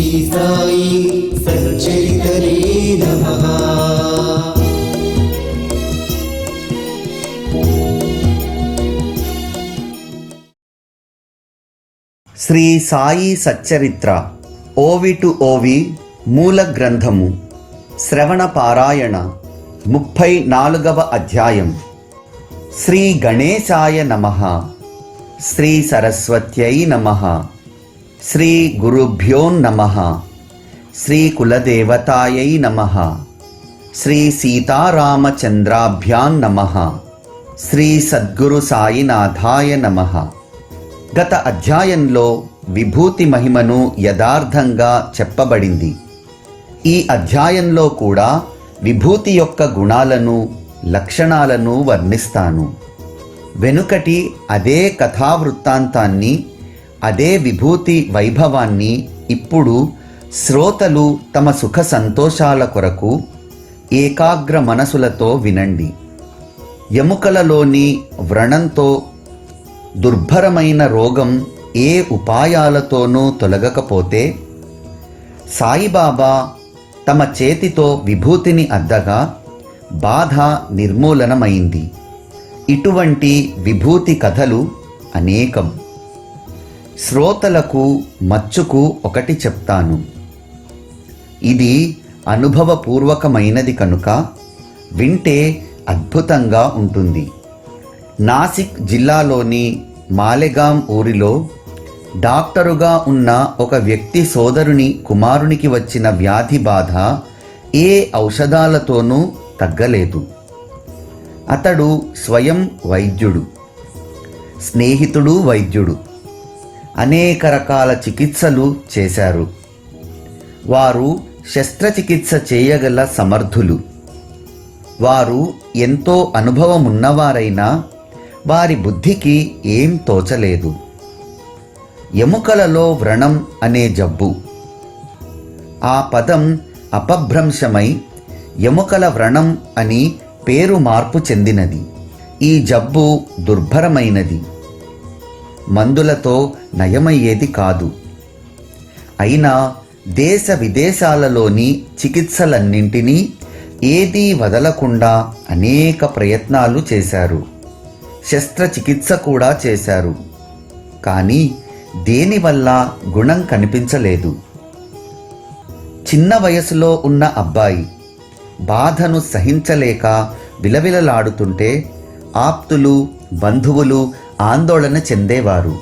శ్రీ సాయి సచ్చరిత్రే నమః. శ్రీ సాయి సచ్చరిత్ర ఓవి టు ఓవి మూల గ్రంథము శ్రవణ పారాయణ 34వ అధ్యాయం. శ్రీ గణేశాయ నమః. శ్రీ సరస్వత్యై నమః. శ్రీ గురుభ్యో నమః. శ్రీ కులదేవతాయై నమః. శ్రీ సీతారామచంద్రాభ్యాం నమః. శ్రీ సద్గురు సాయినాథాయ నమః. గత అధ్యాయంలో విభూతి మహిమను యథార్థంగా చెప్పబడింది. ఈ అధ్యాయంలో కూడా విభూతి యొక్క గుణాలను లక్షణాలను వర్ణిస్తాను. వెనుకటి అదే కథావృత్తాంతాన్ని, అదే విభూతి వైభవాన్ని ఇప్పుడు శ్రోతలు తమ సుఖ సంతోషాల కొరకు ఏకాగ్ర మనసులతో వినండి. ఎముకలలోని వ్రణంతో దుర్భరమైన రోగం ఏ ఉపాయాలతోనూ తొలగకపోతే సాయిబాబా తమ చేతితో విభూతిని అద్దగా బాధ నిర్మూలనమైంది. ఇటువంటి విభూతి కథలు అనేకం. శ్రోతలకు మచ్చుకు ఒకటి చెప్తాను. ఇది అనుభవపూర్వకమైనది కనుక వింటే అద్భుతంగా ఉంటుంది. నాసిక్ జిల్లాలోని మాలెగాం ఊరిలో డాక్టరుగా ఉన్న ఒక వ్యక్తి సోదరుని కుమారునికి వచ్చిన వ్యాధి బాధ ఏ ఔషధాలతోనూ తగ్గలేదు. అతడు స్వయం వైద్యుడు, స్నేహితుడు వైద్యుడు. అనేక రకాల చికిత్సలు చేశారు. వారు శస్త్రచికిత్స చేయగల సమర్థులు. వారు ఎంతో అనుభవమున్నవారైనా వారి బుద్ధికి ఏం తోచలేదు. ఎముకలలో వ్రణం అనే జబ్బు. ఆ పదం అపభ్రంశమై ఎముకల వ్రణం అని పేరు మార్పు చెందినది. ఈ జబ్బు దుర్భరమైనది. మందులతో నయమయ్యేది కాదు. అయినా దేశ విదేశాలలోని చికిత్సలన్నింటినీ ఏదీ వదలకుండా అనేక ప్రయత్నాలు చేశారు. శస్త్రచికిత్స కూడా చేశారు. కానీ దేనివల్ల గుణం కనిపించలేదు. చిన్న వయసులో ఉన్న అబ్బాయి బాధను సహించలేక విలవిలలాడుతుంటే ఆప్తులు, బంధువులు ఆందోళన చెందేవారు.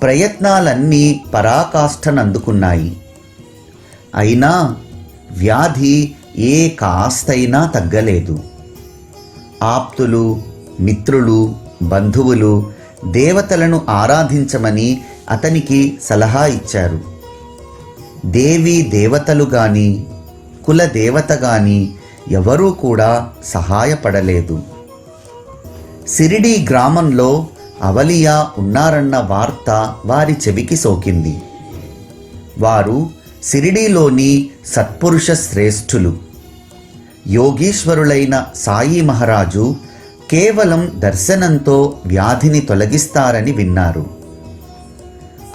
ప్రయత్నాలన్నీ పరాకాష్ఠనందుకున్నాయి. అయినా వ్యాధి ఏ కాస్తైనా తగ్గలేదు. ఆప్తులు, మిత్రులు, బంధువులు దేవతలను ఆరాధించమని అతనికి సలహా ఇచ్చారు. దేవీ దేవతలు గాని, కులదేవత గాని ఎవరూ కూడా సహాయపడలేదు. సిరిడి గ్రామంలో అవలియా ఉన్నారన్న వార్త వారి చెవికి సోకింది. వారు సిరిడిలోని సత్పురుష శ్రేష్ఠులు. యోగీశ్వరులైన సాయి మహారాజు కేవలం దర్శనంతో వ్యాధిని తొలగిస్తారని విన్నారు.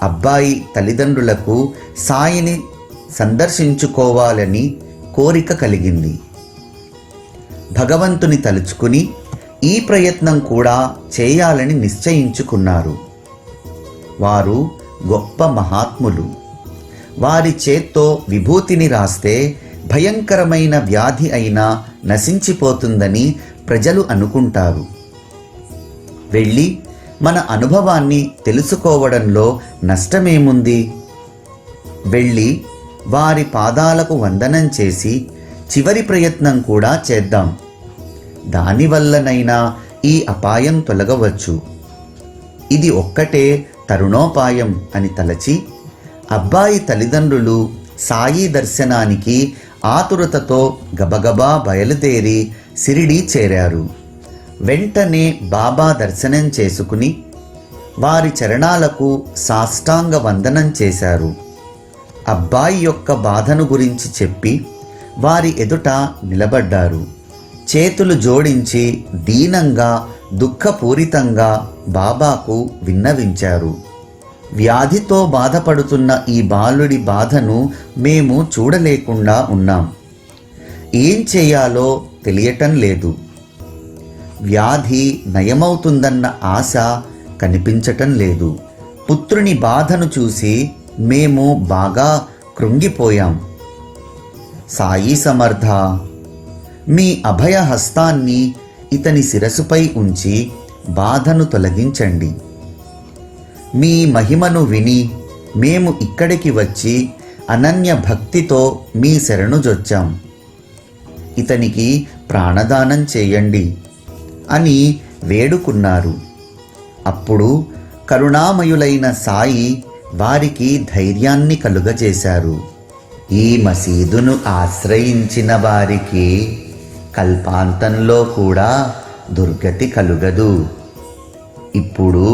అబ్బాయి తల్లిదండ్రులకు సాయిని సందర్శించుకోవాలని కోరిక కలిగింది. భగవంతుని తలుచుకుని ఈ ప్రయత్నం కూడా చేయాలని నిశ్చయించుకున్నారు. వారు గొప్ప మహాత్ములు. వారి చేత్తో విభూతిని రాస్తే భయంకరమైన వ్యాధి అయినా నశించిపోతుందని ప్రజలు అనుకుంటారు. వెళ్ళి మన అనుభవాన్ని తెలుసుకోవడంలో నష్టమేముంది? వెళ్ళి వారి పాదాలకు వందనం చేసి చివరి ప్రయత్నం కూడా చేద్దాం. దానివల్లనైనా ఈ అపాయం తొలగవచ్చు. ఇది ఒక్కటే తరుణోపాయం అని తలచి అబ్బాయి తల్లిదండ్రులు సాయి దర్శనానికి ఆతురతతో గబగబా బయలుదేరి సిరిడి చేరారు. వెంటనే బాబా దర్శనం చేసుకుని వారి చరణాలకు సాష్టాంగ వందనం చేశారు. అబ్బాయి యొక్క బాధను గురించి చెప్పి వారి ఎదుట నిలబడ్డారు. చేతులు జోడించి దీనంగా దుఃఖపూరితంగా బాబాకు విన్నవించారు. వ్యాధితో బాధపడుతున్న ఈ బాలుడి బాధను మేము చూడలేకుండా ఉన్నాం. ఏం చేయాలో తెలియటం లేదు. వ్యాధి నయమవుతుందన్న ఆశ కనిపించటం లేదు. పుత్రుని బాధను చూసి మేము బాగా కృంగిపోయాం. సాయి సమర్థ, మీ అభయ హస్తాన్ని ఇతని శిరసుపై ఉంచి బాధను తొలగించండి. మీ మహిమను విని మేము ఇక్కడికి వచ్చి అనన్య భక్తితో మీ శరణుజొచ్చాం. ఇతనికి ప్రాణదానం చేయండి అని వేడుకున్నారు. అప్పుడు కరుణామయులైన సాయి వారికి ధైర్యాన్ని కలుగజేశారు. ఈ మసీదును ఆశ్రయించిన వారికి కల్పాంతంలో కూడా దుర్గతి కలుగదు. ఇప్పుడు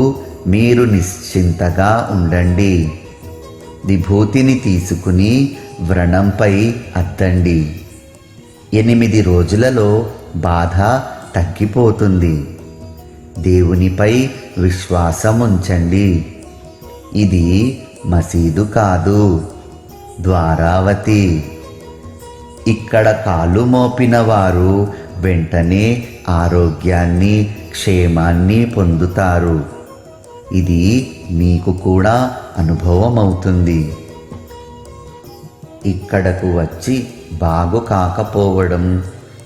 మీరు నిశ్చింతగా ఉండండి. విభూతిని తీసుకుని వ్రణంపై అద్దండి. 8 రోజులలో బాధ తగ్గిపోతుంది. దేవునిపై విశ్వాసం ఉంచండి. ఇది మసీదు కాదు, ద్వారావతి. ఇక్కడ కాలు మోపిన వారు వెంటనే ఆరోగ్యాన్ని, క్షేమాన్ని పొందుతారు. ఇది మీకు కూడా అనుభవమవుతుంది. ఇక్కడకు వచ్చి బాగు కాకపోవడం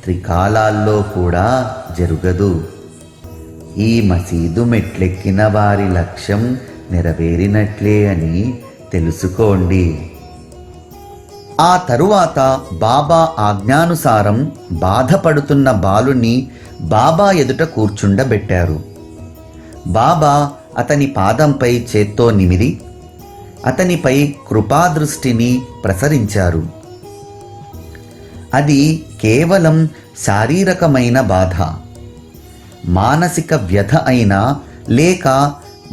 త్రికాలాల్లో కూడా జరగదు. ఈ మసీదు మెట్లెక్కిన వారి లక్ష్యం నెరవేరినట్లే అని తెలుసుకోండి. ఆ తరువాత బాబా ఆజ్ఞానుసారం బాధపడుతున్న బాలుని బాబా ఎదుట కూర్చుండబెట్టారు. బాబా అతని పాదంపై చేత్తో నిమిరి అతనిపై కృపాదృష్టిని ప్రసరించారు. అది కేవలం శారీరకమైన బాధ, మానసిక వ్యధ అయినా లేక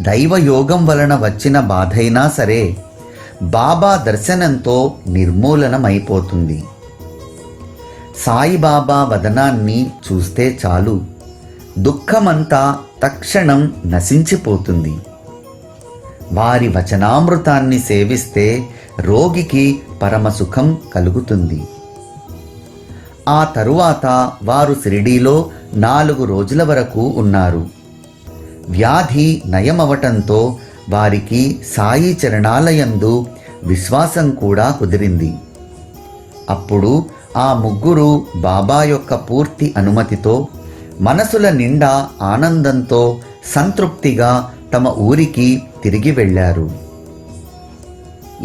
దైవయోగం వలన వచ్చిన బాధైనా సరే బాబా దర్శనంతో నిర్మూలనమైపోతుంది. సాయిబాబా వదనాన్ని చూస్తే చాలు, దుఃఖమంతా తక్షణం నశించిపోతుంది. వారి వచనామృతాన్ని సేవిస్తే రోగికి పరమసుఖం కలుగుతుంది. ఆ తరువాత వారు షిరిడీలో 4 రోజుల వరకు ఉన్నారు. వ్యాధి నయమవటంతో వారికి సాయి చరణాలయందు విశ్వాసం కూడా కుదిరింది. అప్పుడు ఆ ముగ్గురు బాబా యొక్క పూర్తి అనుమతితో మనసుల నిండా ఆనందంతో సంతృప్తిగా తమ ఊరికి తిరిగి వెళ్ళారు.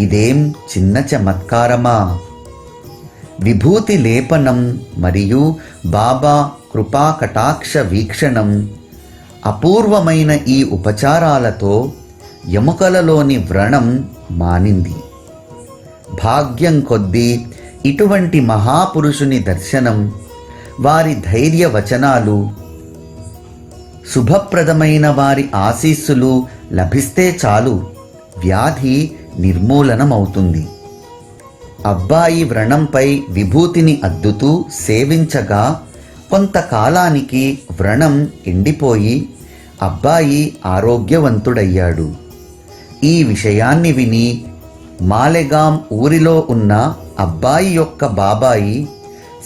ఇదేం చిన్న చమత్కారమా? విభూతి లేపనం మరియు బాబా కృపా కటాక్ష వీక్షణం, అపూర్వమైన ఈ ఉపచారాలతో ఎముకలలోని వ్రణం మానింది. భాగ్యం కొద్దీ ఇటువంటి మహాపురుషుని దర్శనం, వారి ధైర్య వచనాలు, శుభప్రదమైన వారి ఆశీస్సులు లభిస్తే చాలు, వ్యాధి నిర్మూలనమవుతుంది. అబ్బాయి వ్రణంపై విభూతిని అద్దుతూ సేవించగా కొంతకాలానికి వ్రణం ఎండిపోయి అబ్బాయి ఆరోగ్యవంతుడయ్యాడు. ఈ విషయాన్ని విని మాలెగాం ఊరిలో ఉన్న అబ్బాయి యొక్క బాబాయి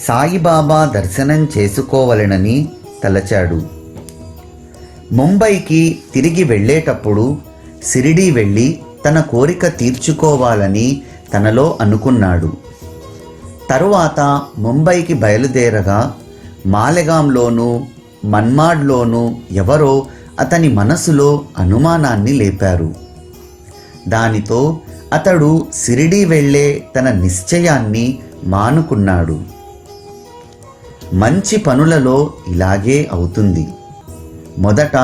సాయిబాబా దర్శనం చేసుకోవలెనని తలచాడు. ముంబైకి తిరిగి వెళ్ళేటప్పుడు షిరిడీ వెళ్ళి తన కోరిక తీర్చుకోవాలని తనలో అనుకున్నాడు. తరువాత ముంబైకి బయలుదేరగా మాలెగాంలోనూ మన్మాడ్లోనూ ఎవరో అతని మనసులో అనుమానాన్ని లేపారు. దానితో అతడు షిరిడీ వెళ్ళే తన నిశ్చయాన్ని మానుకున్నాడు. మంచి పనులలో ఇలాగే అవుతుంది. మొదట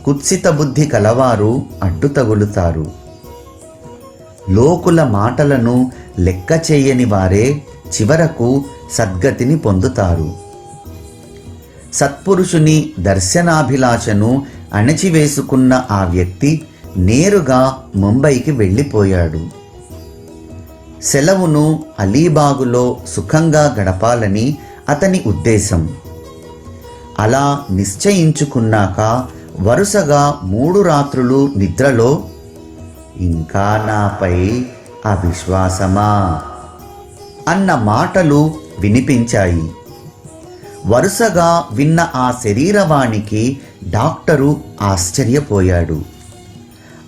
కుత్సిత బుద్ధి కలవారు అడ్డు తగులుతారు. లోకుల మాటలను లెక్క చేయని వారే చివరకు సద్గతిని పొందుతారు. సత్పురుషుని దర్శనాభిలాషను అణచివేసుకున్న ఆ వ్యక్తి నేరుగా ముంబైకి వెళ్ళిపోయాడు. సెలవును అలీబాగులో సుఖంగా గడపాలని అతని ఉద్దేశం. అలా నిశ్చయించుకున్నాక వరుసగా 3 రాత్రులు నిద్రలో ఇంకా నాపై అవిశ్వాసమా అన్న మాటలు వినిపించాయి. వరుసగా విన్న ఆ శరీరవాణికి డాక్టరు ఆశ్చర్యపోయాడు.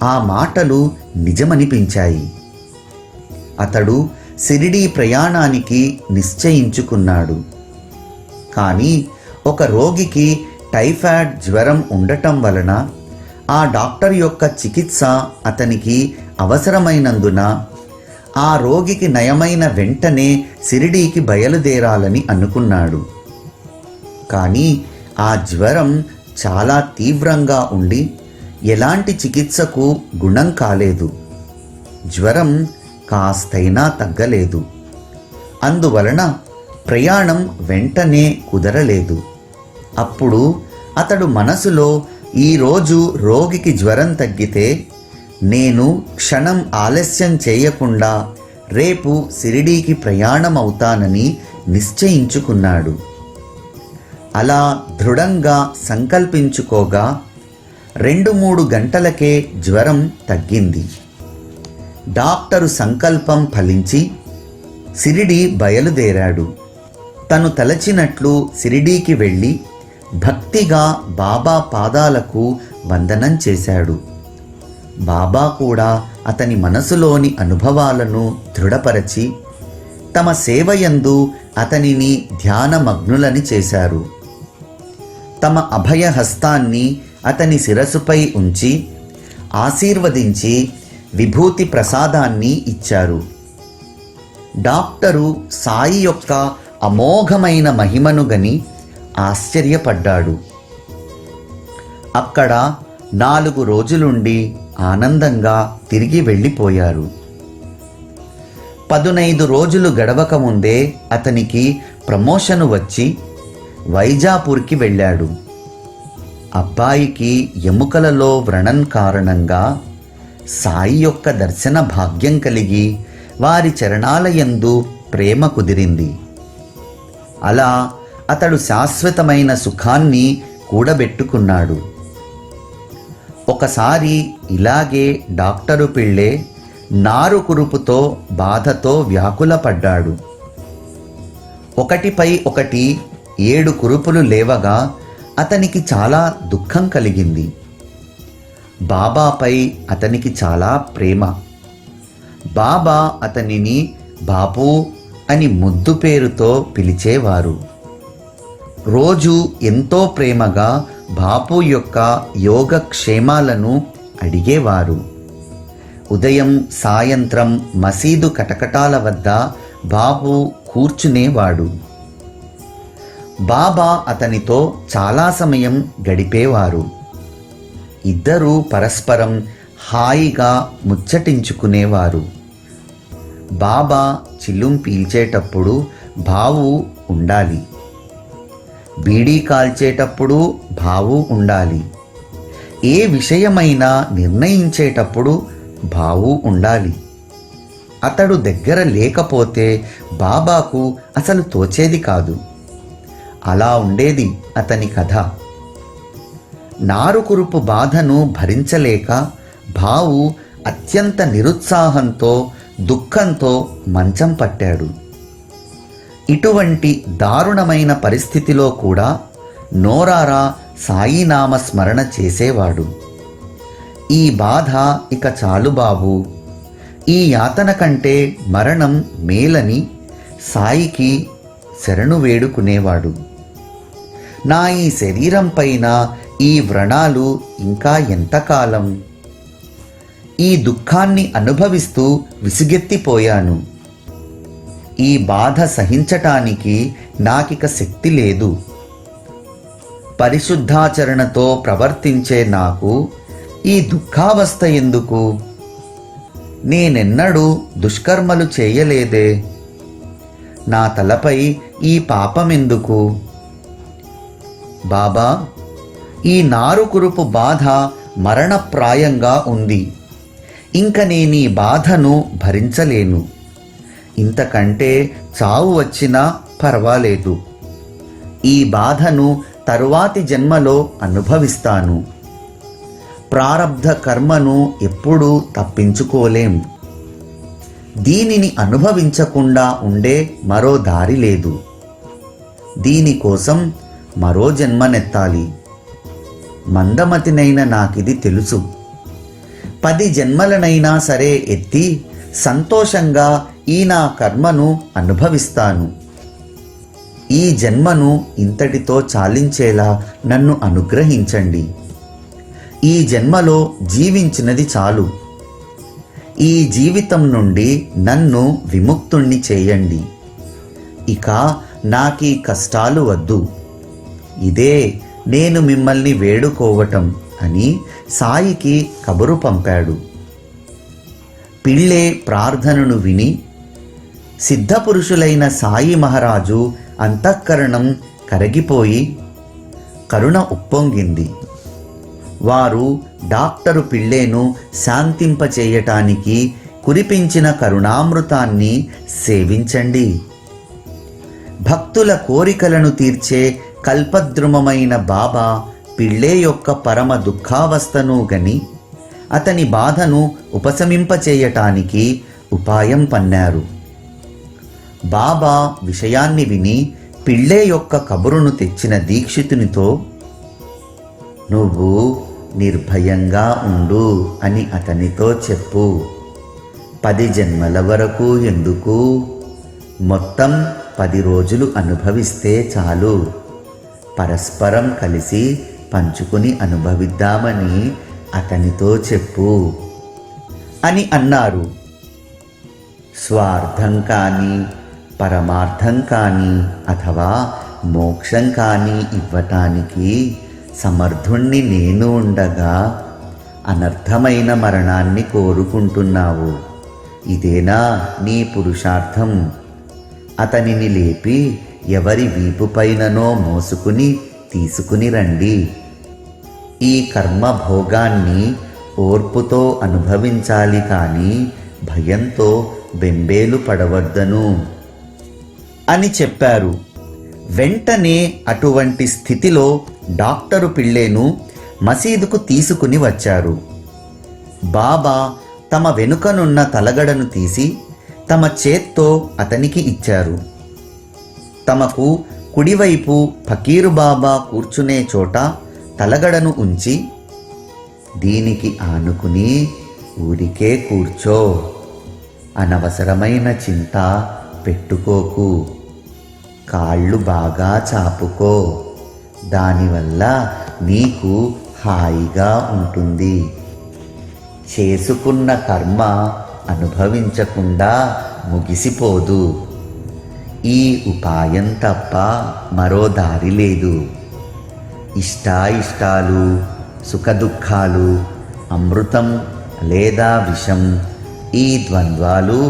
ఆ మాటలు నిజమనిపించాయి. అతడు షిరిడీ ప్రయాణానికి నిశ్చయించుకున్నాడు. కానీ ఒక రోగికి టైఫాయిడ్ జ్వరం ఉండటం వలన ఆ డాక్టర్ యొక్క చికిత్స అతనికి అవసరమైనందున ఆ రోగికి నయమైన వెంటనే షిరిడీకి బయలుదేరాలని అనుకున్నాడు. కానీ ఆ జ్వరం చాలా తీవ్రంగా ఉండి ఎలాంటి చికిత్సకు గుణం కాలేదు. జ్వరం కాస్తైనా తగ్గలేదు. అందువలన ప్రయాణం వెంటనే కుదరలేదు. అప్పుడు అతడు మనసులో, ఈరోజు రోగికి జ్వరం తగ్గితే నేను క్షణం ఆలస్యం చేయకుండా రేపు షిరిడీకి ప్రయాణం అవుతానని నిశ్చయించుకున్నాడు. అలా దృఢంగా సంకల్పించుకోగా 2-3 గంటలకే జ్వరం తగ్గింది. డాక్టరు సంకల్పం ఫలించి షిరిడీ బయలుదేరాడు. తను తలచినట్లు షిరిడీకి వెళ్ళి భక్తిగా బాబా పాదాలకు వందనం చేశాడు. బాబా కూడా అతని మనసులోని అనుభవాలను దృఢపరచి తమ సేవయందు అతనిని ధ్యానమగ్నులని చేశారు. తమ అభయహస్తాన్ని అతని శిరస్సుపై ఉంచి ఆశీర్వదించి విభూతి ప్రసాదాన్ని ఇచ్చారు. డాక్టరు సాయి యొక్క అమోఘమైన మహిమను గని ఆశ్చర్యపడ్డాడు. అక్కడ 4 రోజులుండి ఆనందంగా తిరిగి వెళ్ళిపోయారు. 15 రోజులు గడవకముందే అతనికి ప్రమోషను వచ్చి వైజాపూర్కి వెళ్ళాడు. అబ్బాయికి ఎముకలలో వ్రణం కారణంగా సాయి యొక్క దర్శన భాగ్యం కలిగి వారి చరణాలయందు ప్రేమ కుదిరింది. అలా అతడు శాశ్వతమైన సుఖాన్ని కూడబెట్టుకున్నాడు. ఒకసారి ఇలాగే డాక్టరు పిళ్ళే నారు కురుపుతో బాధతో వ్యాకులపడ్డాడు. ఒకటిపై ఒకటి 7 కురుపులు లేవగా అతనికి చాలా దుఃఖం కలిగింది. బాబాపై అతనికి చాలా ప్రేమ. బాబా అతనిని బాపూ అని ముద్దు పేరుతో పిలిచేవారు. రోజు ఎంతో ప్రేమగా బాపు యొక్క యోగక్షేమాలను అడిగేవారు. ఉదయం సాయంత్రం మసీదు కటకటాల వద్ద బాపు కూర్చునేవాడు. బాబా అతనితో చాలా సమయం గడిపేవారు. ఇద్దరూ పరస్పరం హాయిగా ముచ్చటించుకునేవారు. బాబా చిల్లుం పీల్చేటప్పుడు బావు ఉండాలి. బీడీ కాల్చేటప్పుడు బావు ఉండాలి. ఏ విషయమైనా నిర్ణయించేటప్పుడు బావు ఉండాలి. అతడు దగ్గర లేకపోతే బాబాకు అసలు తోచేది కాదు. అలా ఉండేది అతని కథ. నారుకురుపు బాధను భరించలేక బావు అత్యంత నిరుత్సాహంతో దుఃఖంతో మంచం పట్టాడు. ఇటువంటి దారుణమైన పరిస్థితిలో కూడా నోరారా సాయినామ స్మరణ చేసేవాడు. ఈ బాధ ఇక చాలు బాబు, ఈ యాతన కంటే మరణం మేలని సాయికి శరణు వేడుకునేవాడు. నా ఈ శరీరం పైన ఈ వ్రణాలు ఇంకా ఎంతకాలం? ఈ దుఃఖాన్ని అనుభవిస్తూ విసుగెత్తిపోయాను. ఈ బాధ సహించటానికి నాకిక శక్తి లేదు. పరిశుద్ధాచరణతో ప్రవర్తించే నాకు ఈ దుఃఖావస్థ ఎందుకు? నేనెన్నడూ దుష్కర్మలు చేయలేదే. నా తలపై ఈ పాపమెందుకు? బాబా, ఈ నారుకురుపు బాధ మరణప్రాయంగా ఉంది. ఇంక నేనీ బాధను భరించలేను. ఇంతకంటే చావు వచ్చినా పర్వాలేదు. ఈ బాధను తరువాతి జన్మలో అనుభవిస్తాను. ప్రారబ్ధ కర్మను ఎప్పుడూ తప్పించుకోలేం. దీనిని అనుభవించకుండా ఉండే మరో దారి లేదు. దీనికోసం మరో జన్మనెత్తాలి. మందమతినైన నాకిది తెలుసు. 10 జన్మలనైనా సరే ఎత్తి సంతోషంగా ఈ నా కర్మను అనుభవిస్తాను. ఈ జన్మను ఇంతటితో చాలించేలా నన్ను అనుగ్రహించండి. ఈ జన్మలో జీవించినది చాలు. ఈ జీవితం నుండి నన్ను విముక్తుణ్ణి చేయండి. ఇక నాకీ కష్టాలు వద్దు. ఇదే నేను మిమ్మల్ని వేడుకోవటం అని సాయికి కబురు పంపాడు. పిళ్ళే ప్రార్థనను విని సిద్ధపురుషులైన సాయి మహారాజు అంతఃకరణం కరగిపోయి కరుణ ఉప్పొంగింది. వారు డాక్టరు పిళ్ళేను శాంతింపచేయటానికి కురిపించిన కరుణామృతాన్ని సేవించండి. భక్తుల కోరికలను తీర్చే కల్పద్రుమమైన బాబా పిళ్ళే యొక్క పరమ దుఃఖావస్థను గని అతని బాధను ఉపశమింపచేయటానికి ఉపాయం పన్నారు. బాబా విషయాన్ని విని పిళ్ళే యొక్క కబురును తెచ్చిన దీక్షితునితో, నువ్వు నిర్భయంగా ఉండు అని అతనితో చెప్పు. 10 జన్మల వరకు ఎందుకు, మొత్తం 10 రోజులు అనుభవిస్తే చాలు. పరస్పరం కలిసి పంచుకుని అనుభవిద్దామని అతనితో చెప్పు అని అన్నారు. స్వార్థం కానీ పరమార్థం కానీ అథవా మోక్షం కానీ ఇవ్వటానికి సమర్థుణ్ణి నేను ఉండగా అనర్థమైన మరణాన్ని కోరుకుంటున్నావు. ఇదేనా నీ పురుషార్థం? అతనిని లేపి ఎవరి వీపుపైననో మోసుకుని తీసుకుని రండి. ఈ కర్మ భోగాన్ని ఓర్పుతో అనుభవించాలి కానీ భయంతో బెంబేలు పడవద్దను అని చెప్పారు. వెంటనే అటువంటి స్థితిలో డాక్టరు పిళ్ళేను మసీదుకు తీసుకుని వచ్చారు. బాబా తమ వెనుకనున్న తలగడను తీసి తమ చేత్తో అతనికి ఇచ్చారు. తమకు కుడివైపు ఫకీరు బాబా కూర్చునే చోట తలగడను ఉంచి, దీనికి ఆనుకుని ఊరికే కూర్చో, అనవసరమైన చింత పెట్టుకోకు, కాళ్ళు బాగా చాపుకో, దానివల్ల నీకు హాయిగా ఉంటుంది. చేసుకున్న కర్మ అనుభవించకుండా ముగిసిపోదు. ఈ ఉపాయం తప్ప మరో దారి లేదు. ఇష్టాయిష్టాలు, సుఖదుఖాలు, అమృతం లేదా విషం, ఈ ద్వంద్వాలు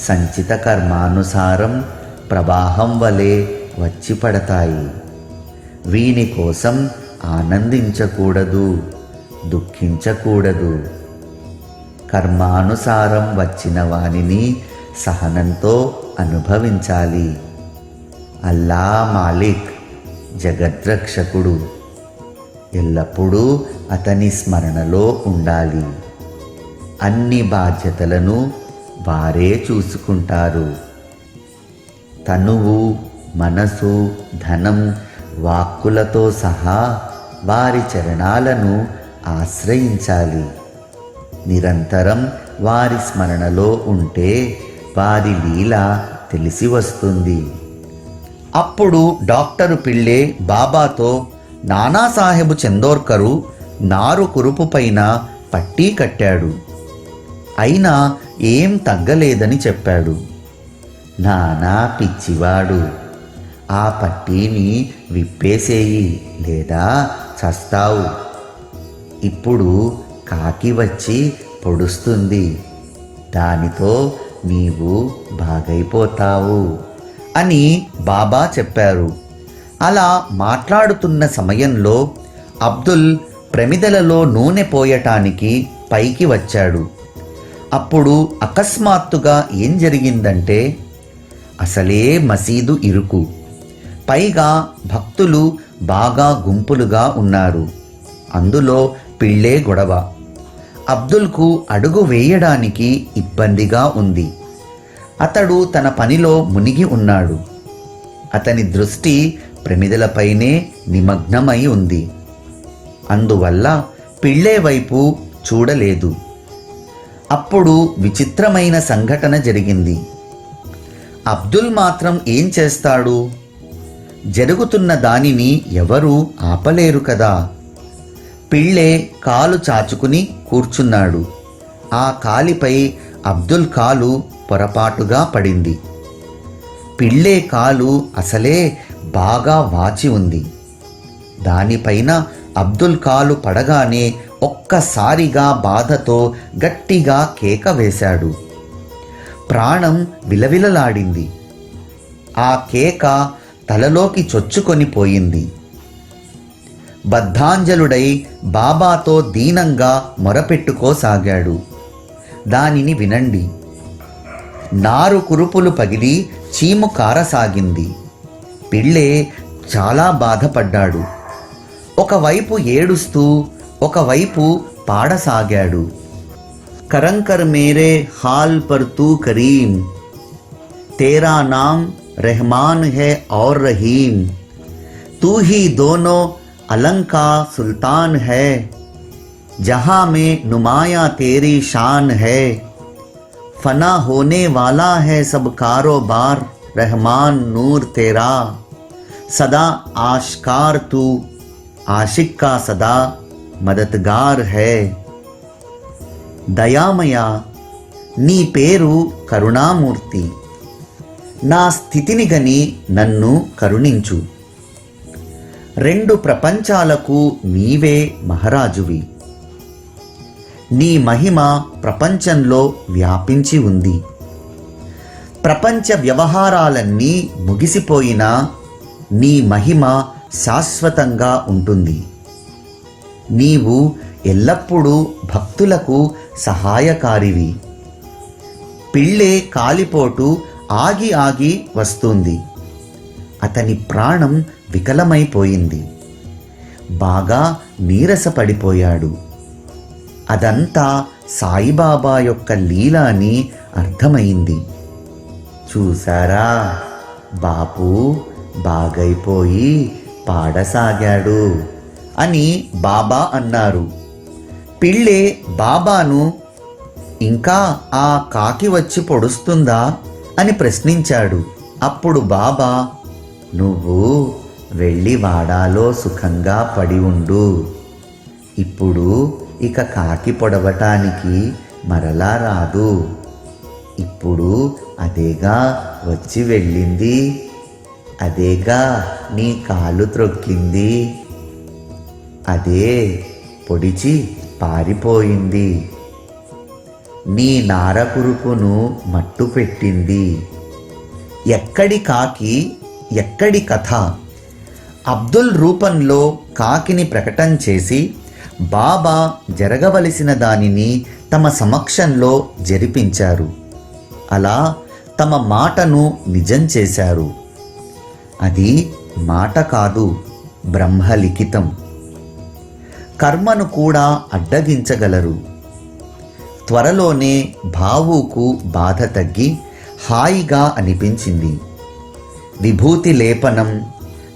సంచిత కర్మానుసారం ప్రవాహం వలె వచ్చి పడతాయి. వీని కోసం ఆనందించకూడదు, దుఃఖించకూడదు. కర్మానుసారం వచ్చిన వానిని సహనంతో అనుభవించాలి. అల్లా మాలిక్, జగద్రక్షకుడు, ఎల్లప్పుడూ అతని స్మరణలో ఉండాలి. అన్ని బాధ్యతలను వారే చూసుకుంటారు. తనువు, మనసు, ధనం, వాక్కులతో సహా వారి చరణాలను ఆశ్రయించాలి. నిరంతరం వారి స్మరణలో ఉంటే వారి లీల తెలిసి వస్తుంది. అప్పుడు డాక్టరు పిళ్ళే బాబాతో నానాసాహెబు చందోర్కరు నారు కురుపు పైన పట్టీ కట్టాడు. అయినా ఏం తగ్గలేదని చెప్పాడు. నానా పిచ్చివాడు, ఆ పట్టీని విప్పేసేయి లేదా చస్తావు. ఇప్పుడు కాకి వచ్చి పొడుస్తుంది, దానితో నీవు బాగైపోతావు అని బాబా చెప్పారు. అలా మాట్లాడుతున్న సమయంలో అబ్దుల్ ప్రమిదలలో నూనె పోయటానికి పైకి వచ్చాడు. అప్పుడు అకస్మాత్తుగా ఏం జరిగిందంటే, అసలే మసీదు ఇరుకు, పైగా భక్తులు బాగా గుంపులుగా ఉన్నారు. అందులో పిళ్ళే గొడవ. అబ్దుల్కు అడుగు వేయడానికి ఇబ్బందిగా ఉంది. అతడు తన పనిలో మునిగి ఉన్నాడు. అతని దృష్టి ప్రమిదలపైనే నిమగ్నమై ఉంది. అందువల్ల పిళ్ళే వైపు చూడలేదు. అప్పుడు విచిత్రమైన సంఘటన జరిగింది. అబ్దుల్ మాత్రం ఏం చేస్తాడు? జరుగుతున్న దానిని ఎవరూ ఆపలేరు కదా. పిళ్ళే కాలు చాచుకుని కూర్చున్నాడు. ఆ కాలిపై అబ్దుల్ కాలు పొరపాటుగా పడింది. పిళ్ళే కాలు అసలే బాగా వాచి ఉంది. దానిపైన అబ్దుల్ కాలు పడగానే ఒక్కసారిగా బాధతో గట్టిగా కేక వేశాడు. ప్రాణం విలవిలలాడింది. ఆ కేక తలలోకి చొచ్చుకొని పోయింది. బద్ధాంజలుడై బాబాతో దీనంగా మొరపెట్టుకోసాగాడు. దానిని వినండి. నారు కురుపులు పగిలి చీము కారసాగింది. పిళ్ళే చాలా బాధపడ్డాడు. ఒకవైపు ఏడుస్తూ ఒకవైపు పాడసాగాడు. కరంకర్ మేరే హాల్ పర్ తూ కరీం, తేరా నామ్ రెహమాన్ హై ఔర్ రహీం, తూ హీ దోనో अलंग का सुल्तान है, जहां में नुमाया तेरी शान है, फना होने वाला है सब कारोबार, रहमान नूर तेरा सदा आश्कार, तू आशिक का सदा मददगार है, దయామయ నీ పేరు కరుణామూర్తి, నా స్థితిని గని నన్ను కరుణించు. రెండు ప్రపంచాలకు నీవే మహారాజువి. నీ మహిమ ప్రపంచంలో వ్యాపించి ఉంది. ప్రపంచ వ్యవహారాలన్నీ ముగిసిపోయినా నీ మహిమ శాశ్వతంగా ఉంటుంది. నీవు ఎల్లప్పుడూ భక్తులకు సహాయకారివి. పిళ్ళే కాలిపోటు ఆగి ఆగి వస్తుంది. అతని ప్రాణం వికలమైపోయింది. బాగా నీరసపడిపోయాడు. అదంతా సాయిబాబా యొక్క లీల అని అర్థమైంది. చూసారా, బాపు బాగైపోయి పాడసాగాడు అని బాబా అన్నారు. పిళ్ళే బాబాను ఇంకా ఆ కాకి వచ్చి పొడుస్తుందా అని ప్రశ్నించాడు. అప్పుడు బాబా, నువ్వు వెళ్ళి వాడాలో సుఖంగా పడి ఉండు. ఇప్పుడు ఇక కాకి పొడవటానికి మరలా రాదు. ఇప్పుడు అదేగా వచ్చి వెళ్ళింది, అదేగా నీ కాలు త్రొక్కింది, అదే పొడిచి పారిపోయింది, నీ నారకురుపును మట్టు పెట్టింది. ఎక్కడి కాకి, ఎక్కడి కథ? అబ్దుల్ రూపంలో కాకిని ప్రకటన చేసి బాబా జరగవలసిన దానిని తమ సమక్షంలో జరిపించారు. అలా తమ మాటను నిజం చేశారు. అది మాట కాదు, బ్రహ్మలిఖితం. కర్మను కూడా అడ్డగించగలరు. త్వరలోనే భావుకు బాధ తగ్గి హాయిగా అనిపించింది. విభూతి లేపనం,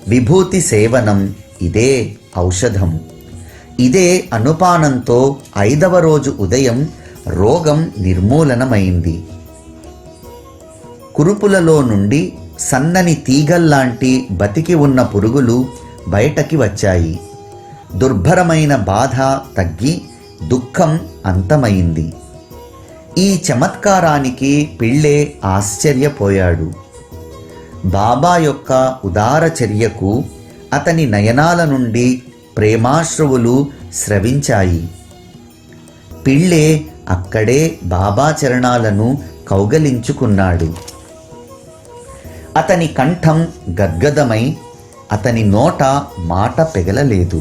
విభూతి సేవనం, ఇదే ఔషధం. ఇదే అనుపానంతో 5వ రోజు ఉదయం రోగం నిర్మూలనమైంది. కురుపులలో నుండి సన్నని తీగల్లాంటి బతికి ఉన్న పురుగులు బయటకి వచ్చాయి. దుర్భరమైన బాధ తగ్గి దుఃఖం అంతమైంది. ఈ చమత్కారానికి పిళ్ళే ఆశ్చర్యపోయాడు. బాబా యొక్క ఉదార చర్యకు అతని నయనాల నుండి ప్రేమాశ్రువులు స్రవించాయి. పిళ్ళే అక్కడే బాబా చరణాలను కౌగలించుకున్నాడు. అతని కంఠం గద్గదమై అతని నోట మాట పెగలలేదు.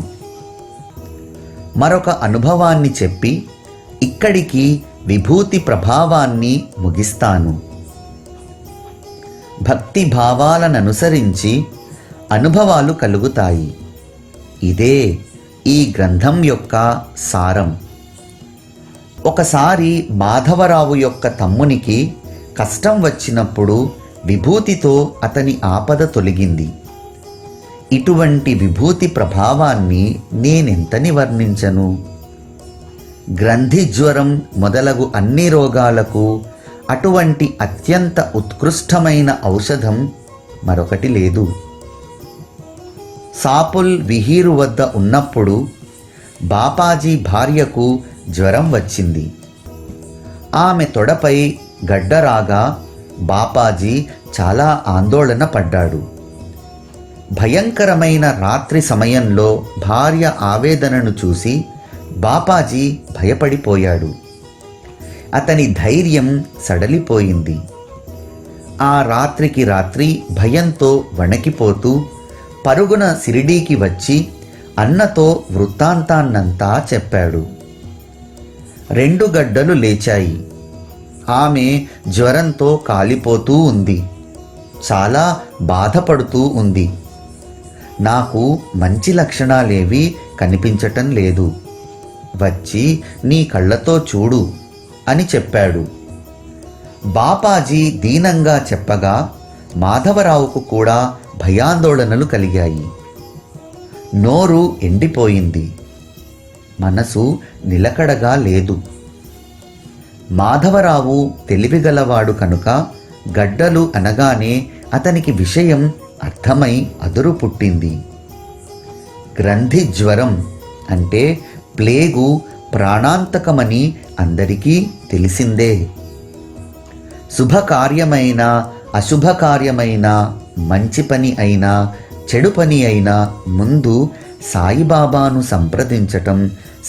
మరొక అనుభవాన్ని చెప్పి ఇక్కడికి విభూతి ప్రభావాన్ని ముగిస్తాను. భక్తి భావాలననుసరించి అనుభవాలు కలుగుతాయి. ఇదే ఈ గ్రంథం యొక్క సారం. ఒకసారి మాధవరావు యొక్క తమ్మునికి కష్టం వచ్చినప్పుడు విభూతితో అతని ఆపద తొలగింది. ఇటువంటి విభూతి ప్రభావాన్ని నేనెంతని వర్ణించను. గ్రంథి జ్వరం మొదలగు అన్ని రోగాలకు అటువంటి అత్యంత ఉత్కృష్టమైన ఔషధం మరొకటి లేదు. సాపుల్ విహీరు వద్ద ఉన్నప్పుడు బాపాజీ భార్యకు జ్వరం వచ్చింది. ఆమె తొడపై గడ్డరాగా బాపాజీ చాలా ఆందోళన పడ్డాడు. భయంకరమైన రాత్రి సమయంలో భార్య ఆవేదనను చూసి బాపాజీ భయపడిపోయాడు. అతని ధైర్యం సడలిపోయింది. ఆ రాత్రికి రాత్రి భయంతో వణికిపోతూ పరుగున షిరిడీకి వచ్చి అన్నతో వృత్తాంతాన్నంతా చెప్పాడు. 2 గడ్డలు లేచాయి. ఆమె జ్వరంతో కాలిపోతూ ఉంది. చాలా బాధపడుతూ ఉంది. నాకు మంచి లక్షణాలేవీ కనిపించటం లేదు. వచ్చి నీ కళ్ళతో చూడు అని చెప్పాడు. బాపాజీ దీనంగా చెప్పగా మాధవరావుకు కూడా భయాందోళనలు కలిగాయి. నోరు ఎండిపోయింది. మనసు నిలకడగా లేదు. మాధవరావు తెలివిగలవాడు కనుక గడ్డలు అనగానే అతనికి విషయం అర్థమై అదురు పుట్టింది. గ్రంథి జ్వరం అంటే ప్లేగు ప్రాణాంతకమని అందరికీ తెలిసిందే. శుభకార్యమైన అశుభకార్యమైన మంచి పని అయినా చెడు పని అయినా ముందు సాయిబాబాను సంప్రదించటం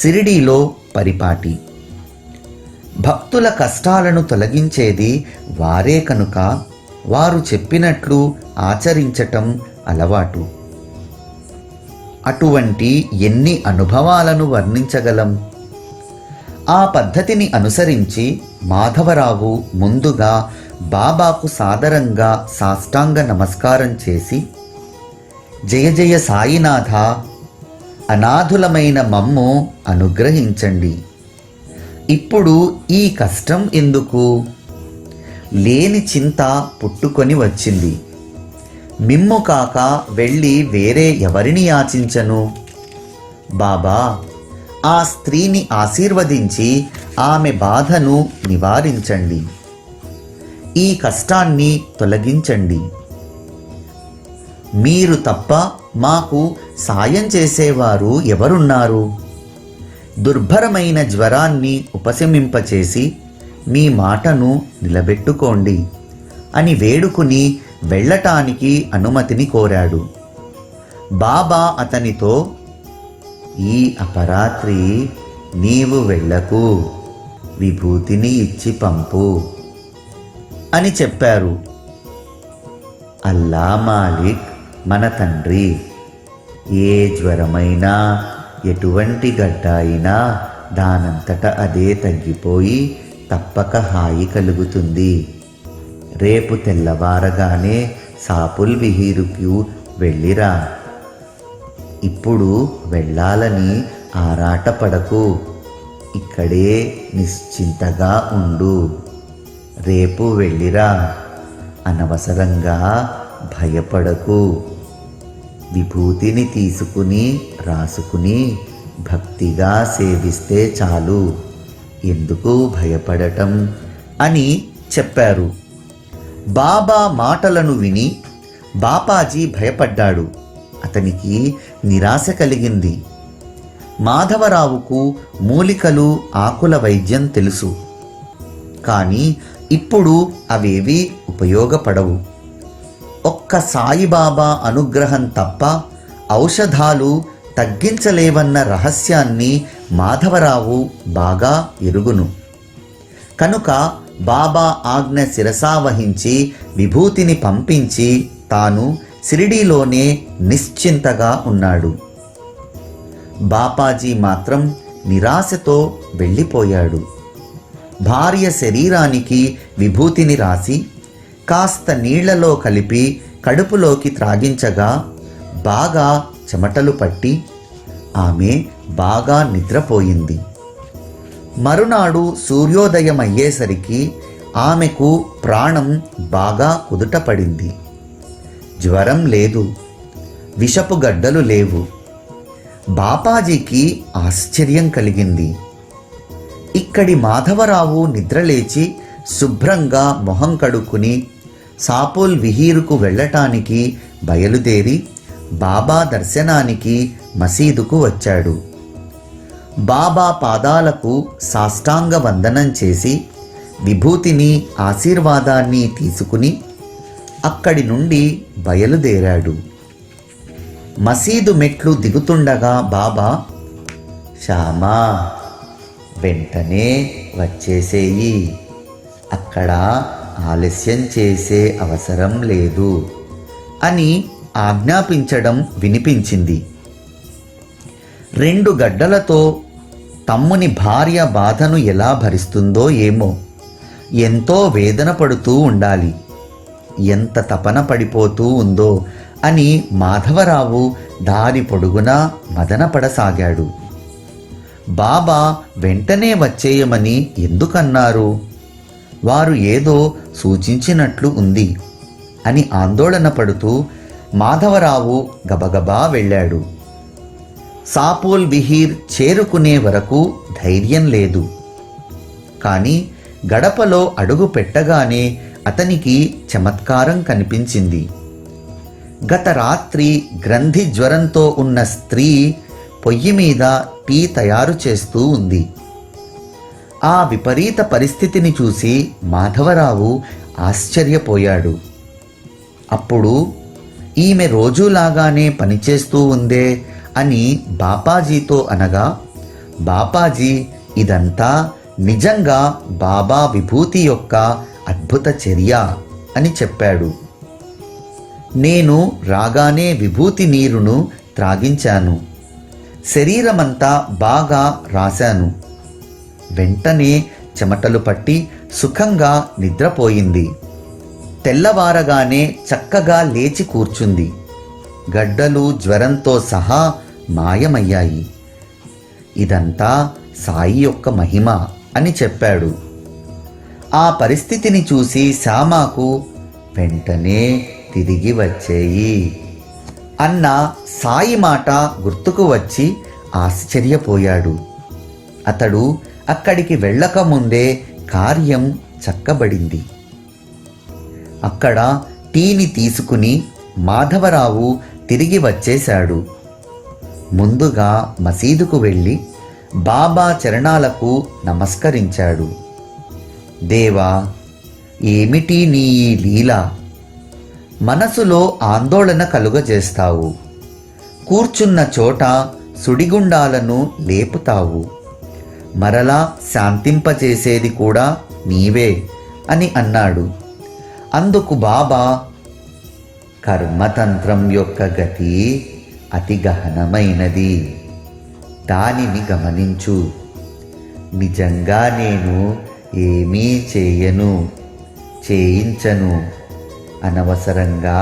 షిరిడీలో పరిపాటి. భక్తుల కష్టాలను తొలగించేది వారే కనుక వారు చెప్పినట్లు ఆచరించటం అలవాటు. అటువంటి ఎన్ని అనుభవాలను వర్ణించగలం. ఆ పద్ధతిని అనుసరించి మాధవరావు ముందుగా బాబాకు సాదరంగా సాష్టాంగ నమస్కారం చేసి, జయ జయ సాయినాథ, అనాథులమైన మమ్ము అనుగ్రహించండి. ఇప్పుడు ఈ కష్టం ఎందుకు? లేని చింత పుట్టుకొని వచ్చింది. మిమ్ము కాక వెళ్ళి వేరే ఎవరిని యాచించను? బాబా, ఆ స్త్రీని ఆశీర్వదించి ఆమె బాధను నివారించండి. ఈ కష్టాన్ని తొలగించండి. మీరు తప్ప మాకు సాయం చేసేవారు ఎవరున్నారు? దుర్భరమైన జ్వరాన్ని ఉపశమింపచేసి మీ మాటను నిలబెట్టుకోండి అని వేడుకుని వెళ్ళటానికి అనుమతిని కోరాడు. బాబా అతనితో, ఈ అపరాత్రి నీవు వెళ్ళకు, విభూతిని ఇచ్చి పంపు అని చెప్పారు. అల్లా మాలిక్ మన తండ్రి, ఏ జ్వరమైనా ఎటువంటి గడ్డ అయినా దానంతట అదే తగ్గిపోయి తప్పక హాయి కలుగుతుంది. రేపు తెల్లవారగానే సాపుల్ విహీరుకు వెళ్ళిరా. ఇప్పుడు వెళ్ళాలని ఆరాటపడకు, ఇక్కడే నిశ్చింతగా ఉండు. రేపు వెళ్ళిరా, అనవసరంగా భయపడకు. విభూతిని తీసుకుని రాసుకుని భక్తిగా సేవిస్తే చాలు, ఎందుకు భయపడటం అని చెప్పారు. బాబా మాటలను విని బాపాజీ భయపడ్డాడు. అతనికి నిరాశ కలిగింది. మాధవరావుకు మూలికలు ఆకుల వైద్యం తెలుసు. కానీ ఇప్పుడు అవేవీ ఉపయోగపడవు. ఒక్క సాయిబాబా అనుగ్రహం తప్ప ఔషధాలు తగ్గించలేవన్న రహస్యాన్ని మాధవరావు బాగా ఎరుగును. కనుక బాబా ఆజ్ఞ శిరసావహించి విభూతిని పంపించి తాను షిరిడీలోనే నిశ్చింతగా ఉన్నాడు. బాపాజీ మాత్రం నిరాశతో వెళ్ళిపోయాడు. భార్య శరీరానికి విభూతిని రాసి కాస్త నీళ్లలో కలిపి కడుపులోకి త్రాగించగా బాగా చెమటలు పట్టి ఆమె బాగా నిద్రపోయింది. మరునాడు సూర్యోదయమయ్యేసరికి ఆమెకు ప్రాణం బాగా కుదుటపడింది. జ్వరం లేదు, విషపు గడ్డలు లేవు. బాపాజీకి ఆశ్చర్యం కలిగింది. ఇక్కడి మాధవరావు నిద్రలేచి శుభ్రంగా మొహం కడుక్కుని సాపోల్ విహీరుకు వెళ్ళటానికి బయలుదేరి బాబా దర్శనానికి మసీదుకు వచ్చాడు. బాబా పాదాలకు సాష్టాంగ వందనం చేసి విభూతిని ఆశీర్వాదాన్ని తీసుకుని అక్కడి నుండి బయలుదేరాడు. మసీదు మెట్లు దిగుతుండగా బాబా, శ్యామా, వెంటనే వచ్చేసేయి, అక్కడ ఆలస్యం చేసే అవసరం లేదు అని ఆజ్ఞాపించడం వినిపించింది. 2 గడ్డలతో తమ్ముని భార్య బాధను ఎలా భరిస్తుందో ఏమో, ఎంతో వేదన పడుతూ ఉండాలి, ఎంత తపన పడిపోతూ ఉందో అని మాధవరావు దారి పొడుగునా మదనపడసాగాడు. బాబా వెంటనే వచ్చేయమని ఎందుకన్నారు? వారు ఏదో సూచించినట్లు ఉంది అని ఆందోళన పడుతూ మాధవరావు గబగబా వెళ్ళాడు. సాపోల్ విహీర్ చేరుకునే వరకు ధైర్యం లేదు. కానీ గడపలో అడుగు పెట్టగానే అతనికి చమత్కారం కనిపించింది. గత రాత్రి గ్రంథి జ్వరంతో ఉన్న స్త్రీ పొయ్యి మీద టీ తయారు చేస్తూ ఉంది. ఆ విపరీత పరిస్థితిని చూసి మాధవరావు ఆశ్చర్యపోయాడు. అప్పుడు ఈమె రోజులాగానే పనిచేస్తూ ఉందే అని బాపాజీతో అనగా, బాపాజీ ఇదంతా నిజంగా బాబా విభూతి యొక్క అద్భుత చర్య అని చెప్పాడు. నేను రాగానే విభూతి నీరును త్రాగించాను, శరీరమంతా బాగా రాశాను. వెంటనే చెమటలు పట్టి సుఖంగా నిద్రపోయింది. తెల్లవారగానే చక్కగా లేచి కూర్చుంది. గడ్డలు జ్వరంతో సహా మాయమయ్యాయి. ఇదంతా సాయి యొక్క మహిమ అని చెప్పాడు. ఆ పరిస్థితిని చూసి శ్యామకు వెంటనే తిరిగి వచ్చేయి అన్న సాయి మాట గుర్తుకు వచ్చి ఆశ్చర్యపోయాడు. అతడు అక్కడికి వెళ్ళకముందే కార్యం చక్కబడింది. అక్కడ టీని తీసుకుని మాధవరావు తిరిగి వచ్చేశాడు. ముందుగా మసీదుకు వెళ్ళి బాబా చరణాలకు నమస్కరించాడు. దేవా, ఏమిటి నీ ఈ లీల? మనసులో ఆందోళన కలుగజేస్తావు, కూర్చున్న చోట సుడిగుండాలను లేపుతావు, మరలా శాంతింపచేసేది కూడా నీవే అని అన్నాడు. అందుకు బాబా, కర్మతంత్రం యొక్క గతి అతి గహనమైనది, దానిని గమనించు. నిజంగా నేను ఏమీ చేయను, చేయించను. అనవసరంగా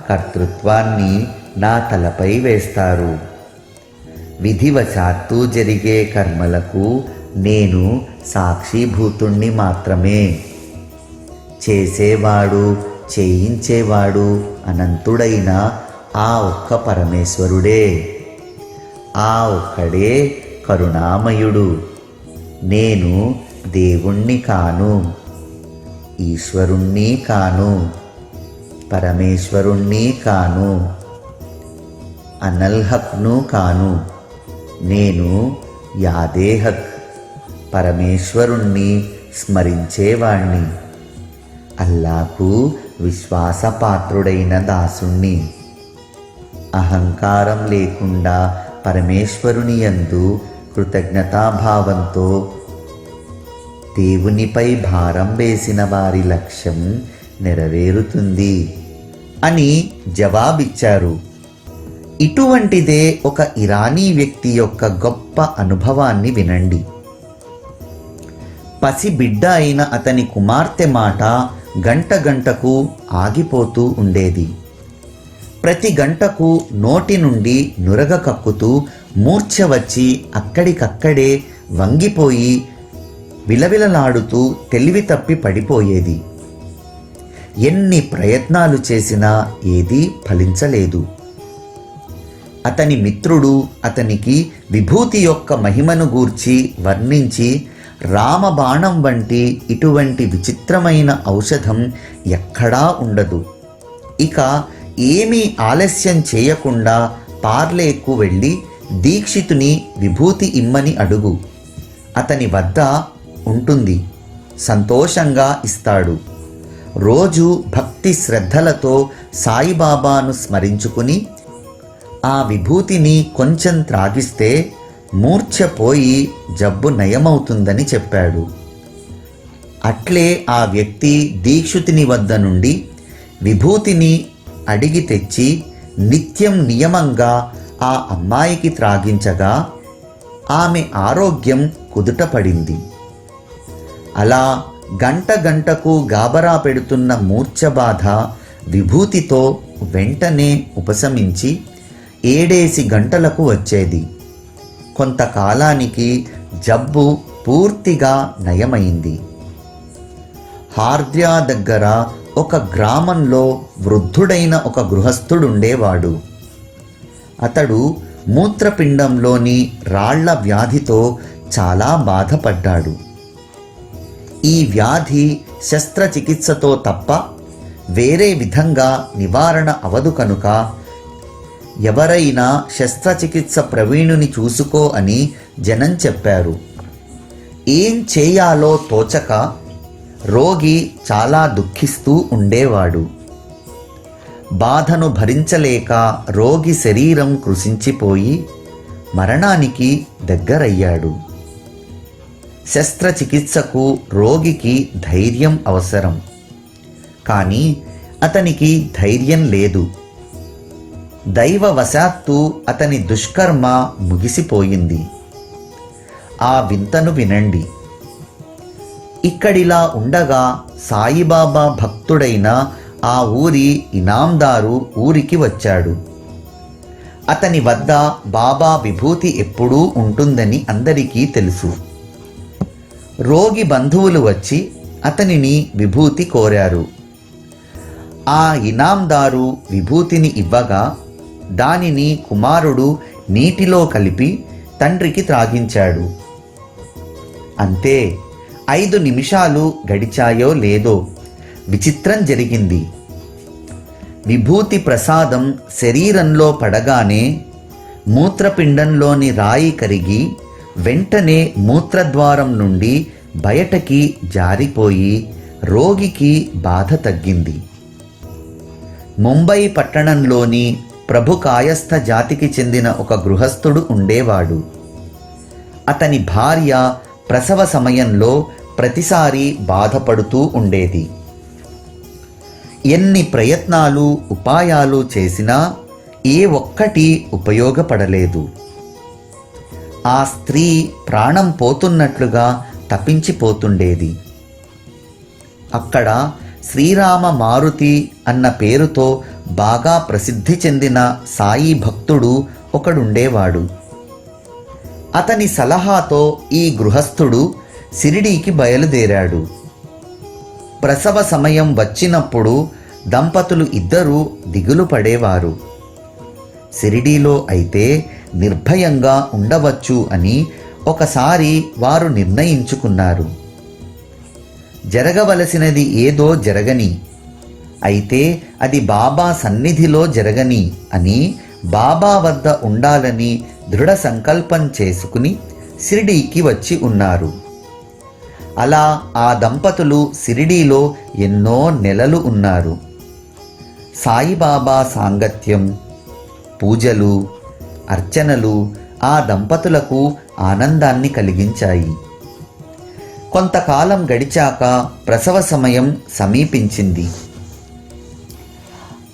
కర్తృత్వాన్ని నా తలపై వేస్తారు. విధివశాత్తు జరిగే కర్మలకు నేను సాక్షిభూతుణ్ణి మాత్రమే. చేసేవాడు, చేయించేవాడు అనంతుడైన ఆ ఒక్క పరమేశ్వరుడే. ఆ ఒక్కడే కరుణామయుడు. నేను దేవుణ్ణి కాను, ఈశ్వరుణ్ణి కాను, పరమేశ్వరుణ్ణి కాను, అనల్హక్ను కాను. నేను యాదేహక్, పరమేశ్వరుణ్ణి స్మరించేవాణ్ణి, అల్లాకు విశ్వాసపాత్రుడైన దాసుణ్ణి. అహంకారం లేకుండా పరమేశ్వరుని యందు కృతజ్ఞతాభావంతో దేవునిపై భారం వేసిన వారి లక్ష్యం నెరవేరుతుంది అని జవాబిచ్చారు. ఇటువంటిదే ఒక ఇరానీ వ్యక్తి యొక్క గొప్ప అనుభవాన్ని వినండి. పసిబిడ్డ అయిన అతని కుమార్తె మాట గంట గంటకు ఆగిపోతూ ఉండేది. ప్రతి గంటకు నోటి నుండి నురగ కక్కుతూ మూర్ఛ వచ్చి అక్కడికక్కడే వంగిపోయి విలవిలలాడుతూ తెలివి తప్పి పడిపోయేది. ఎన్ని ప్రయత్నాలు చేసినా ఏదీ ఫలించలేదు. అతని మిత్రుడు అతనికి విభూతి యొక్క మహిమను గూర్చి వర్ణించి, రామబాణం వంటి ఇటువంటి విచిత్రమైన ఔషధం ఎక్కడా ఉండదు. ఇక ఏమీ ఆలస్యం చేయకుండా పార్లేకు వెళ్ళి దీక్షితుని విభూతి ఇమ్మని అడుగు. అతని వద్ద ఉంటుంది, సంతోషంగా ఇస్తాడు. రోజు భక్తి శ్రద్ధలతో సాయిబాబాను స్మరించుకుని ఆ విభూతిని కొంచెం త్రాగిస్తే మూర్ఛపోయి జబ్బు నయమవుతుందని చెప్పాడు. అట్లే ఆ వ్యక్తి దీక్షితుని వద్ద నుండి విభూతిని అడిగి తెచ్చి నిత్యం నియమంగా ఆ అమ్మాయికి త్రాగించగా ఆమె ఆరోగ్యం కుదుటపడింది. అలా గంట గంటకు గాబరా పెడుతున్న మూర్ఛబాధ విభూతితో వెంటనే ఉపశమించి 7 గంటలకు వచ్చేది. కొంతకాలానికి జబ్బు పూర్తిగా నయమైంది. హార్ద్యా దగ్గర ఒక గ్రామంలో వృద్ధుడైన ఒక గృహస్థుడుండేవాడు. అతడు మూత్రపిండంలోని రాళ్ల వ్యాధితో చాలా బాధపడ్డాడు. ఈ వ్యాధి శస్త్రచికిత్సతో తప్ప వేరే విధంగా నివారణ అవదు కనుక ఎవరైనా శస్త్రచికిత్స ప్రవీణుని చూసుకో అని జనం చెప్పారు. ఏం చేయాలో తోచక రోగి చాలా దుఃఖిస్తూ ఉండేవాడు. బాధను భరించలేక రోగి శరీరం కృశించిపోయి మరణానికి దగ్గరయ్యాడు. శస్త్రచికిత్సకు రోగికి ధైర్యం అవసరం. కానీ అతనికి ధైర్యం లేదు. దైవవశాత్తు అతని దుష్కర్మ ముగిసిపోయింది. ఆ వింతను వినండి. ఇక్కడిలా ఉండగా సాయిబాబా భక్తుడైన ఆ ఊరి ఇనాందారు ఊరికి వచ్చాడు. అతని వద్ద బాబా విభూతి ఎప్పుడూ ఉంటుందని అందరికీ తెలుసు. రోగి బంధువులు వచ్చి అతనిని విభూతి కోరారు. ఆ ఇనాందారు విభూతిని ఇవ్వగా దానిని కుమారుడు నీటిలో కలిపి తండ్రికి త్రాగించాడు. అంతే, 5 నిమిషాలు గడిచాయో లేదో విచిత్రం జరిగింది. విభూతి ప్రసాదం శరీరంలో పడగానే మూత్రపిండంలోని రాయి కరిగి వెంటనే మూత్రద్వారం నుండి బయటకి జారిపోయి రోగికి బాధ తగ్గింది. ముంబై పట్టణంలోని ప్రభు కాయస్థ జాతికి చెందిన ఒక గృహస్థుడు ఉండేవాడు. అతని భార్య ప్రసవ సమయంలో ప్రతిసారి బాధపడుతూ ఉండేది. ఎన్ని ప్రయత్నాలు ఉపాయాలు చేసినా ఏ ఒక్కటి ఉపయోగపడలేదు. ఆ స్త్రీ ప్రాణం పోతున్నట్లుగా తప్పించిపోతుండేది. అక్కడ శ్రీరామ మారుతి అన్న పేరుతో బాగా ప్రసిద్ధి చెందిన సాయి భక్తుడు ఒకడుండేవాడు. అతని సలహాతో ఈ గృహస్థుడు షిరిడీకి బయలుదేరాడు. ప్రసవ సమయం వచ్చినప్పుడు దంపతులు ఇద్దరూ దిగులు పడేవారు. షిరిడీలో అయితే నిర్భయంగా ఉండవచ్చు అని ఒకసారి వారు నిర్ణయించుకున్నారు. జరగవలసినది ఏదో జరగని, అయితే అది బాబా సన్నిధిలో జరగని అని బాబా వద్ద ఉండాలని దృఢ సంకల్పం చేసుకుని షిరిడీకి వచ్చి ఉన్నారు. అలా ఆ దంపతులు షిరిడీలో ఎన్నో నెలలు ఉన్నారు. సాయిబాబా సాంగత్యం, పూజలు, అర్చనలు ఆ దంపతులకు ఆనందాన్ని కలిగించాయి. కొంతకాలం గడిచాక ప్రసవ సమయం సమీపించింది.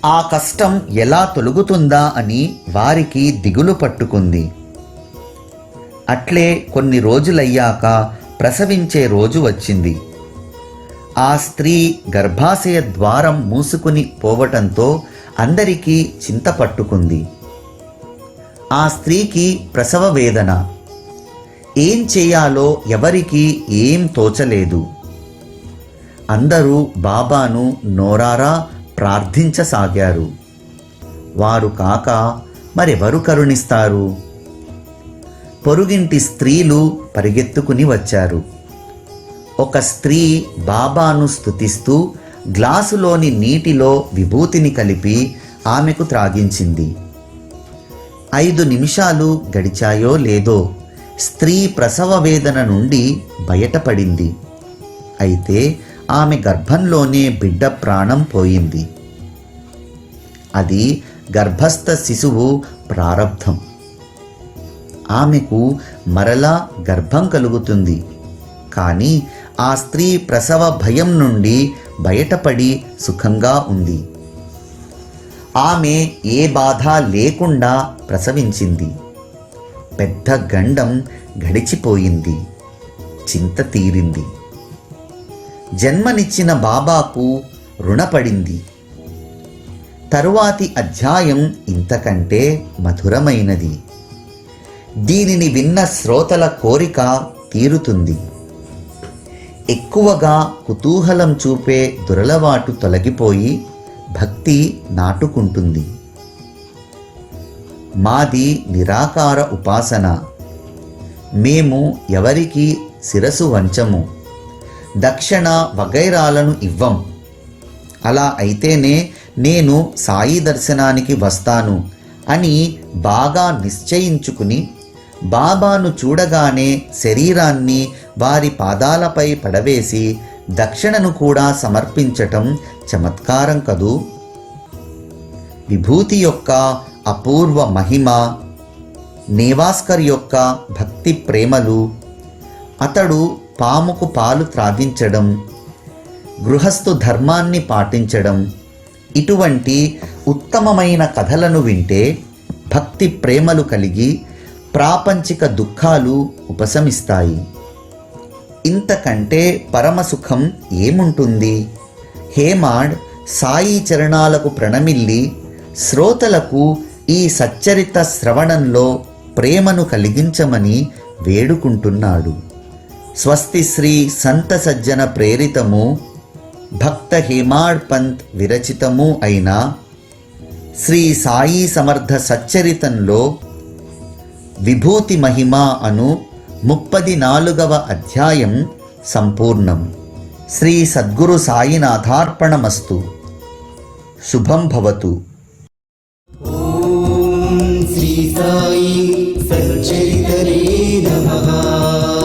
ఆ కష్టం ఎలా తొలగుతుందా అని వారికి దిగులు పట్టుకుంది. అట్లే కొన్ని రోజులయ్యాక ప్రసవించే రోజు వచ్చింది. ఆ స్త్రీ గర్భాశయ ద్వారం మూసుకుని పోవటంతో అందరికీ చింత పట్టుకుంది. ఆ స్త్రీకి ప్రసవ వేదన. ఏం చేయాలో ఎవరికి ఏం తోచలేదు. అందరూ బాబాను నోరారా ప్రార్థించసాగారు. వారు కాక మరెవరు కరుణిస్తారు? పొరుగింటి స్త్రీలు పరిగెత్తుకుని వచ్చారు. ఒక స్త్రీ బాబాను స్తుతిస్తూ గ్లాసులోని నీటిలో విభూతిని కలిపి ఆమెకు త్రాగించింది. 5 నిమిషాలు గడిచాయో లేదో స్త్రీ ప్రసవ వేదన నుండి బయటపడింది. అయితే ఆమె గర్భంలోనే బిడ్డ ప్రాణం పోయింది. అది గర్భస్థ శిశువు ప్రారబ్ధం. ఆమెకు మరలా గర్భం కలుగుతుంది. కానీ ఆ స్త్రీ ప్రసవ భయం నుండి బయటపడి సుఖంగా ఉంది. ఆమె ఏ బాధ లేకుండా ప్రసవించింది. పెద్ద గండం గడిచిపోయింది. చింత తీరింది. జన్మనిచ్చిన బాబాకు రుణపడింది. తరువాతి అధ్యాయం ఇంతకంటే మధురమైనది. దీనిని విన్న శ్రోతల కోరిక తీరుతుంది. ఎక్కువగా కుతూహలం చూపే దురలవాటు తొలగిపోయి భక్తి నాటుకుంటుంది. మాది నిరాకార ఉపాసన. మేము ఎవరికి శిరసు వంచము, దక్షిణ వగైరాలను ఇవ్వం. అలా అయితేనే నేను సాయి దర్శనానికి వస్తాను అని బాగా నిశ్చయించుకుని బాబాను చూడగానే శరీరాన్ని వారి పాదాలపై పడవేసి దక్షిణను కూడా సమర్పించటం చమత్కారం కదూ. విభూతి యొక్క అపూర్వ మహిమ, నేవాస్కర్ యొక్క భక్తి ప్రేమలు, అతడు పాముకు పాలు త్రాగించడం, గృహస్థు ధర్మాన్ని పాటించడం, ఇటువంటి ఉత్తమమైన కథలను వింటే భక్తి ప్రేమలు కలిగి ప్రాపంచిక దుఃఖాలు ఉపశమిస్తాయి. ఇంతకంటే పరమసుఖం ఏముంటుంది? హేమాడ్ సాయి చరణాలకు ప్రణమిల్లి శ్రోతలకు ఈ సచ్చరిత శ్రవణంలో ప్రేమను కలిగించమని వేడుకుంటున్నాడు. స్వస్తి శ్రీ సంత సజ్జన ప్రేరితము భక్త హేమాడ్ పంత్ విరచితము అయిన శ్రీ సాయి సమర్థ సచ్చరితంలో విభూతి మహిమ అను 34వ అధ్యాయం సంపూర్ణం. శ్రీ సద్గురు సాయినాథార్పణమస్తు. శుభం భవతు. ఓం శ్రీ సాయి సచ్చరితరే నమః.